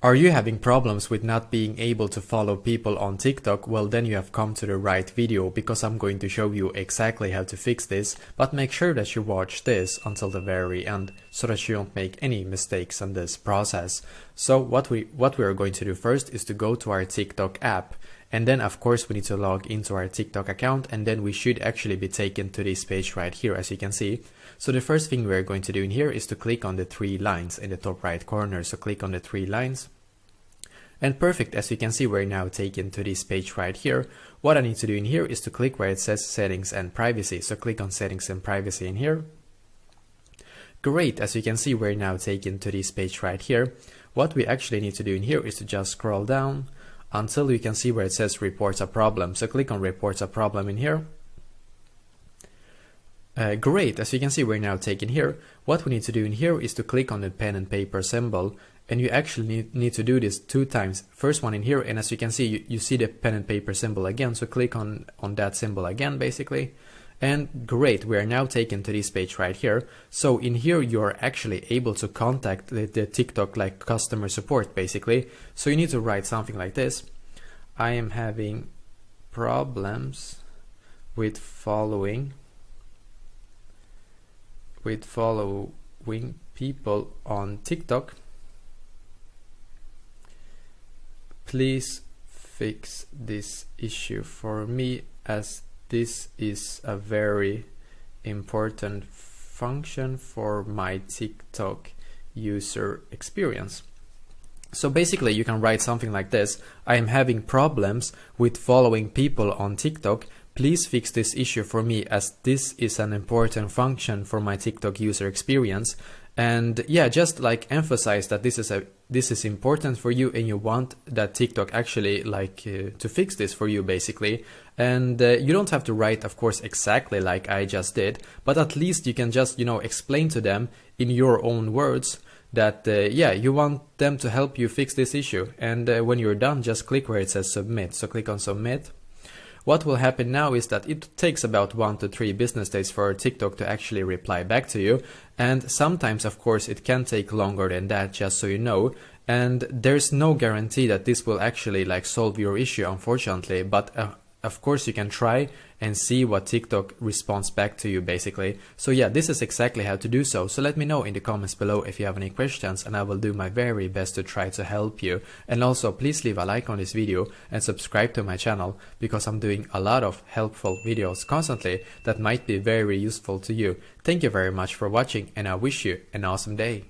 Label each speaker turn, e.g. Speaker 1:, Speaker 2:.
Speaker 1: Are you having problems with not being able to follow people on TikTok? Well, then you have come to the right video, because I'm going to show you exactly how to fix this, but make sure that you watch this until the very end so that you don't make any mistakes in this process. So what we are going to do first is to go to our TikTok app, and then of course we need to log into our TikTok account, and then we should actually be taken to this page right here, as you can see. So the first thing we're going to do in here is to click on the three lines in the top right corner. So click on the three lines. And perfect, as you can see, we're now taken to this page right here. What I need to do in here is to click where it says settings and privacy. So click on settings and privacy in here. Great, as you can see, we're now taken to this page right here. What we actually need to do in here is to just scroll down until you can see where it says reports a problem. So click on reports a problem in here. Great, as you can see, we're now taken here. What we need to do in here is to click on the pen and paper symbol, and you actually need to do this 2 times. First one in here, and as you can see, you see the pen and paper symbol again, so click on that symbol again basically. And great, we are now taken to this page right here. So in here you are actually able to contact the TikTok like customer support basically. So you need to write something like this: I am having problems with following people on TikTok. Please fix this issue for me, as this is a very important function for my TikTok user experience. So basically you can write something like this: I am having problems with following people on TikTok. Please fix this issue for me, as this is an important function for my TikTok user experience. And yeah, just like emphasize that this is important for you, and you want that TikTok actually to fix this for you basically. And you don't have to write, of course, exactly like I just did, but at least you can just, explain to them in your own words that yeah, you want them to help you fix this issue. And when you're done, just click where it says submit. So click on submit. What will happen now is that it takes about 1 to 3 business days for TikTok to actually reply back to you. And sometimes, of course, it can take longer than that, just so you know. And there's no guarantee that this will actually solve your issue, unfortunately. But of course, you can try and see what TikTok responds back to you basically. So yeah, this is exactly how to do so. So let me know in the comments below if you have any questions, and I will do my very best to try to help you. And also please leave a like on this video and subscribe to my channel, because I'm doing a lot of helpful videos constantly that might be very useful to you. Thank you very much for watching, and I wish you an awesome day.